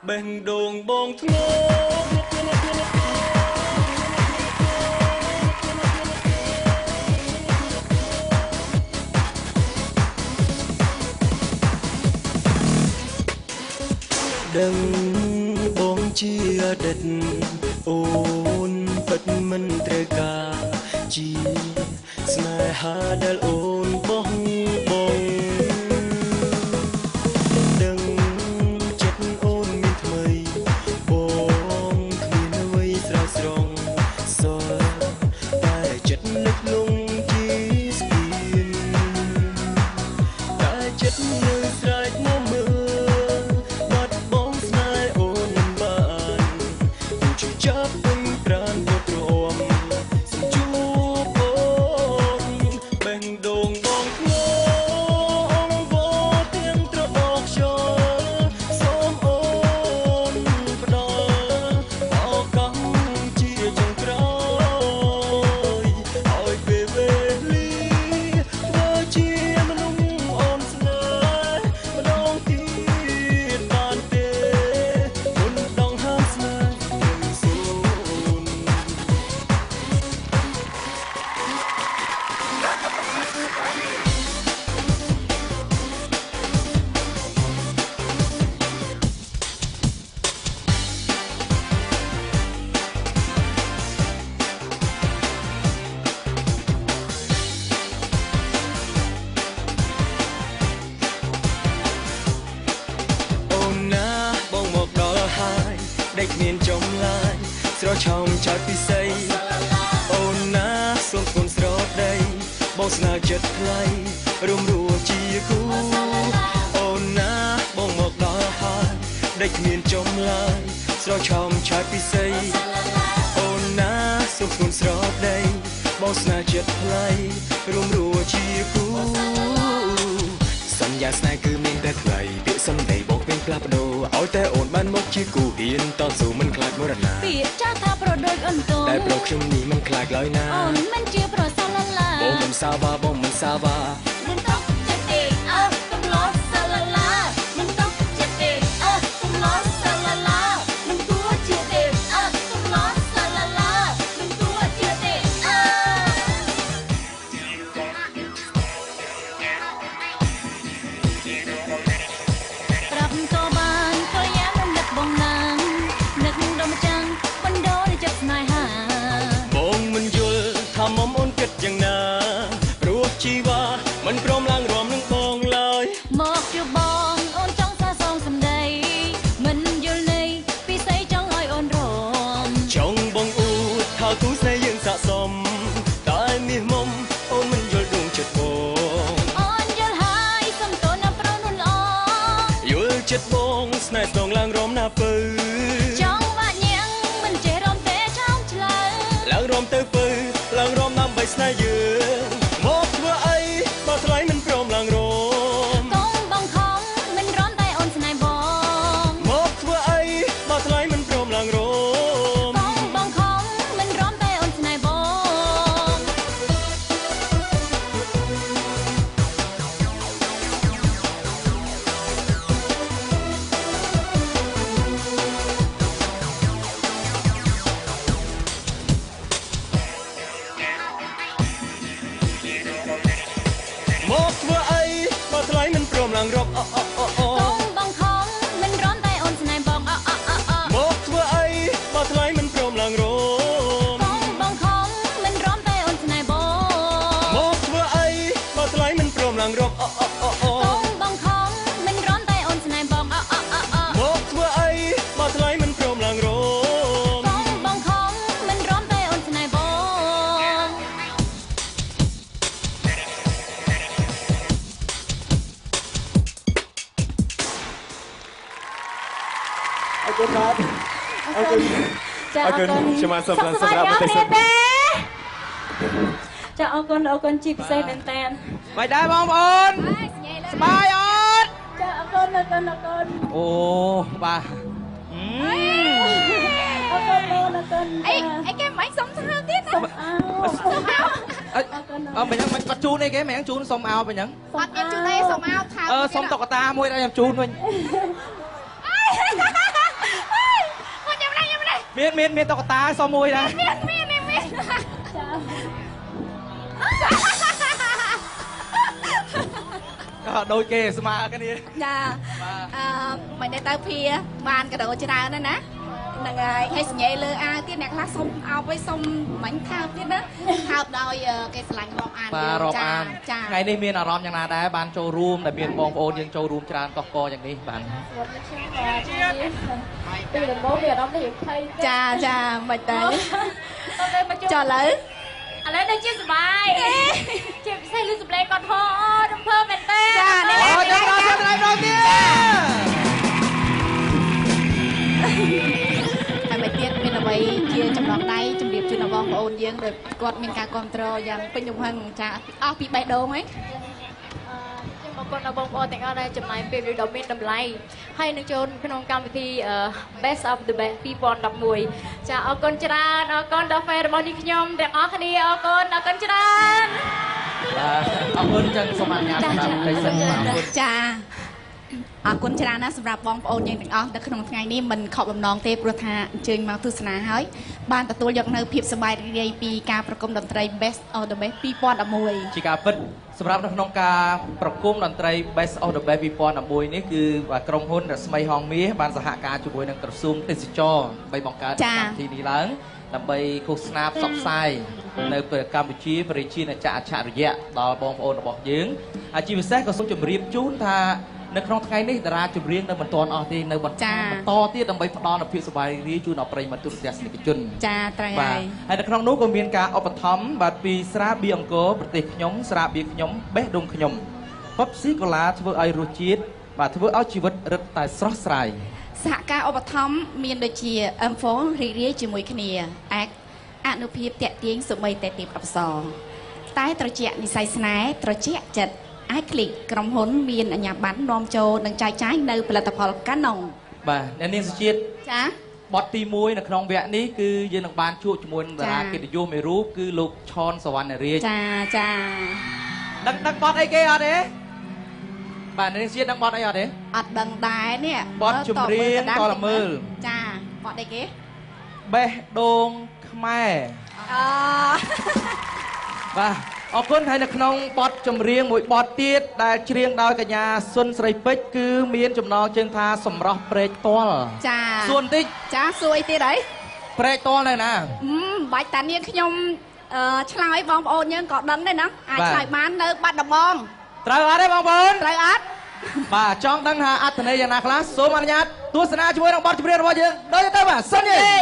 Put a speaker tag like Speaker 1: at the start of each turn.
Speaker 1: បេះដូងបងធ្ងន់ដឹងបងជាដិតអូនពិតមិនត្រូវការជាស្នេហាដែលអូនបោះបង់ដឹងចិត្តអូនមានថ្មីបងគ្មានអ្វីស្រោចស្រង់សល់តែចិត្តនឹកលងជាស្ពានតែចិត្តនៅស្រែកមកមើលចាប់ពេញប្រានក៏ទ្រាំសំជួបអូនបេះដូងបងធ្ងន់វល់ទាំងត្រដកខ្យល់សូមអូនផ្ដល់ឱកាសជាចុងក្រោយឲ្យពេលវេលាធ្វើជាមនុស្សអូនស្នេហ៍ម្ដងទៀតបានទេគុណដងហាមស្នេហ៍ដេកមានចំឡាយស្រឆោមចោតពិសីអូនណាសូមគុណស្រដីបងស្នើចិត្តថ្លៃរួមរួជាគូអូនណាបងមកដល់ហើយដេកមានចំឡាយស្រឆោមចោតពិសីអូនណាសូមគុណស្រដីបងស្នើចិត្តថ្លៃរួមរួជាគូសន្យាស្នេហ៍គឺមានតែថ្លៃពាក្យសម្ដីបងពេញផ្លាស់ប្ដូរឲ្យតែអូនបានមកជាគូហ៊ានតស៊ូមិនខ្លាចមរណា
Speaker 2: ពាក្យចាស់ថាប្រដូចអូនតូន
Speaker 1: តែប្រុសខ្ញុំនេះមិនខ្លាចឡើយណា
Speaker 2: អូនមិនជាប្រសាឡាឡា
Speaker 1: បងមិនសាវ៉ាបងមិនសាវ៉ា
Speaker 2: មិនតោះចិត្តទេកំឡោះសាឡាឡាមិនតោះចិត្តទេកំឡោះសាឡាឡាមិនទួជាទេកំឡោះសាឡាឡាមិនទួជាទេប្រាប់តបានក៏យ៉ាងនឹកបងណាងនឹកដល់ម្ចាំងបណ្ដោចិត្តស្នេហា
Speaker 1: បងមិនយល់ថាមុំអូនគិតយ៉ាងណាព្រោះជីវ៉ាមិនព្រមឡើងរំនឹងបងឡើយ
Speaker 2: មកជួបបងអូនចង់សាសងសម្ដីមិនយល់ន័យពីស្អីចង់ឲ្យអូនរំ
Speaker 1: ចង់បងអួតថាគូស្នេហ៍យើងស័ក្តិសមតែមាសមុំអូនមិនយល់ដួងចិត្តបង
Speaker 2: អូនយល់ហើយសំទោសណាប្រុសនោះល្អ
Speaker 1: យល់ចិត្តបងស្នេហ៍ស្ទងឡើងរំណាពៅ
Speaker 2: ចង់បាក់ញ៉ាំងមិនចេះរំទេចោមឆ្លើយ
Speaker 1: ឡើងរំទៅពៅឡើងរំដើម្បីស្នេហ៍យើងមកធ្វើអីបើថ្លៃមិនព្រមឡើងរំ
Speaker 2: កុំបងខំមិនរំតែអូនស្នេហ៍បង
Speaker 1: មកធ្វើអីបើថ្លៃមិនព្រមឡើងរំ
Speaker 2: កុំបងខំមិនរំតែអូនស្នេហ៍បង
Speaker 1: មកធ្វើអីបើថ្លៃមិនព្រមឡើងរក
Speaker 2: កុំបងខំមិនរំតែអូនស្នេហ៍បង
Speaker 1: មកធ្វើអីបើថ្លៃមិនព្រមឡើងរក
Speaker 2: ុំបងខំមិនរំតែអូនស្នេហ៍បង
Speaker 1: មកធ្វើអីបើថ្លៃមិនព្រមឡើងរក
Speaker 2: កុំបងខំមិនរំតែអូនស្នេហ៍បង
Speaker 1: មកធ្វើអីបើថ្លៃមិនព្រមឡើងរក
Speaker 2: កុំបងខំមិនរំតែអូនស្នេហ៍បង
Speaker 1: អរគុណបាទអរគុណ
Speaker 2: ចាអរគុណ
Speaker 1: ខ្ញុំបានសូមសម្រាប់ប្រទេស
Speaker 2: ចាអរគុណជាពិសេសមែនតើ
Speaker 3: បាយដែរបងប្អូនសប្បាយអត់
Speaker 2: ចាអរគុណ
Speaker 3: អូបាទ
Speaker 2: អីគេមិនសុំស្ហៅទៀតណាសុំអោ
Speaker 3: មិនហ្នឹងមិនគាត់ជូនអីគេមិនហ្នឹងជូនសុំអោមិនហ្នឹង
Speaker 2: អត់មានជូនអីសុំអោថើ
Speaker 3: សុំតុក្កតាមួយឲ្យខ្ញុំជូនវិញ មានតុក្កតាសុំមួយដែរ
Speaker 2: មាន
Speaker 3: ក៏ដូចគេស្មើគ្នា
Speaker 2: ចាមិនได้ទៅភាបានកដោច្រើនណាហ្នឹងហើយឲ្យសញ្ញេលើអាវទៀតអ្នកខ្លះសុំអោបឲ្យសុំបាញ់ថើបទៀតណាថើបដោយគេឆ្លាញ់រាប់អាន
Speaker 3: បាទរាប់អានថ្ងៃនេះមានអារម្មណ៍យ៉ាងណាដែរបានចូលរួមដែលមានបងប្អូនយើងចូលរួមច្រើនកកកយ៉ាងនេះបាទ
Speaker 2: ពីដំបូងមានអារម្មណ៍នេះភ័យចាមិនទៅចុះឥឡូវដូចជាសុបាយជាពិសេសលឺសំឡេងគាត់ហោរំភើបមែនតើចានេះ
Speaker 3: ចាំដល់ទៀតហើយ
Speaker 2: មិនទៀតមានអ្វីជាចំណងដៃជម្រាបជូនបងប្អូនយើងដែលគាត់មានការគ្រប់គ្រងយ៉ាងពេញទំហឹងចាអស់ពីបេះដូងហ៎
Speaker 4: អរគុណដល់បងប្អូនទាំងអស់ដែលចំណាយពេលវេលាដ៏មានតម្លៃហើយនឹងចូលក្នុងកម្មវិធី Best of the Best 2011ចាអរគុណច្រើនអរគុណដល់ fan របស់នេះខ្ញុំទាំងអស់គ្នាអរគុណច្រើន
Speaker 3: បាទអរគុណចឹងសូមអនុញ្ញាតសម្រាប់ប្រិយសិនបាទ
Speaker 2: ចាអរគុណច្រើនណាស់សម្រាប់បងប្អូនយើងទាំងអស់នៅក្នុងថ្ងៃនេះមិនខកបំណងទេព្រោះថាអញ្ជើញមកទស្សនាហើយបានទទួលយកនៅភាពសប្បាយរីករាយពីការប្រគំតន្ត្រី Best of the Best 2011
Speaker 3: ជាការពិតសម្រាប់នៅក្នុងការប្រគំតន្ត្រី Best of the Best 2011នេះគឺក្រុមហ៊ុនរស្មីហងមាសបានសហការជាមួយនឹងក្រសួងទេសចរដើម្បីបង្កើតកម្មវិធីនេះឡើងដើម្បីឃោសនាផ្សព្វផ្សាយនៅកម្ពុជាប្រជាជាតិអច្ឆរិយៈដល់បងប្អូនរបស់យើងហើយជាពិសេសក៏សូមជម្រាបជូនថានៅក្នុងថ្ងៃនេះតារាចម្រៀងនៅមិនទាន់អស់ទេនៅបន្តទៀតដើម្បីផ្ដល់នូវភាពសប្បាយរីករាយជូនដល់ប្រិយមិត្តទូរទស្សនិកជន
Speaker 2: ចាត្រូវហើយ
Speaker 3: ហើយនៅក្នុងនោះក៏មានការឧបត្ថម្ភបាទពីស្រាបៀរអង្គរប្រទេសខ្ញុំស្រាបៀរខ្ញុំបេះដូងខ្ញុំផុតស៊ីកូឡាធ្វើឲ្យរសជាតិបាទធ្វើឲ្យជីវិតរឹតតែស្រស់ស្រាយ
Speaker 2: សហការឧបត្ថម្ភមានដូចជា M4 រីករាយជាមួយគ្នាអនុភាពតាក់ទាញសូម្បីតែទីប្រសរតែត្រជាក់និស័យស្នេហ៍ត្រជាក់ចិត្តអាចคลิกក្រុមហ៊ុនមានអាជ្ញាប័ណ្ណនាំចូលនិងចែកចាយនៅផលិតផលកាណុង
Speaker 3: បាទអ្នកនាងសុជាតិ
Speaker 2: ចា
Speaker 3: បទទី1នៅក្នុងវគ្គនេះគឺយើងនឹងបានជួបជាមួយតារាកិត្តិយសមួយរូបគឺលោកឆនសវណ្ណរាជ
Speaker 2: ចា
Speaker 3: ដឹងបទអីគេអត់ទេបាទអ្នកនាងសុជាតិដឹងបទអីអត់ទេ
Speaker 2: អត់ដឹងដែរនេះ
Speaker 3: បទចម្រៀងតល្មើល
Speaker 2: ចាបទអីគេ
Speaker 3: បេះដូងខ្មែរបាទអរគុណហើយនៅក្នុងបទចម្រៀងមួយបទទៀតដែលច្រៀងដោយកញ្ញាសុនស្រីពេជ្រគឺមានចំណងជើងថាសម្រស់ព្រែកទាល់
Speaker 2: ចា
Speaker 3: សួនបន្តិច
Speaker 2: ចាសួយទៀតអី
Speaker 3: ព្រែកទាល់នៅណា
Speaker 2: បាច់តានាងខ្ញុំឆ្លើយបងប្អូនយើងក៏ដឹងដែរណាអាចឆ្លើយបាននៅបាត់ដំបង
Speaker 3: ត្រូវអត់ទេបងប្អូន
Speaker 2: ត្រូវអត់
Speaker 3: បាទចង់ដឹងថាអត្ថន័យយ៉ាងណាខ្លះសូមអនុញ្ញាតទស្សនាជាមួយនឹងបទចម្រៀងរបស់យើងដូចទៅបាទសិនទេ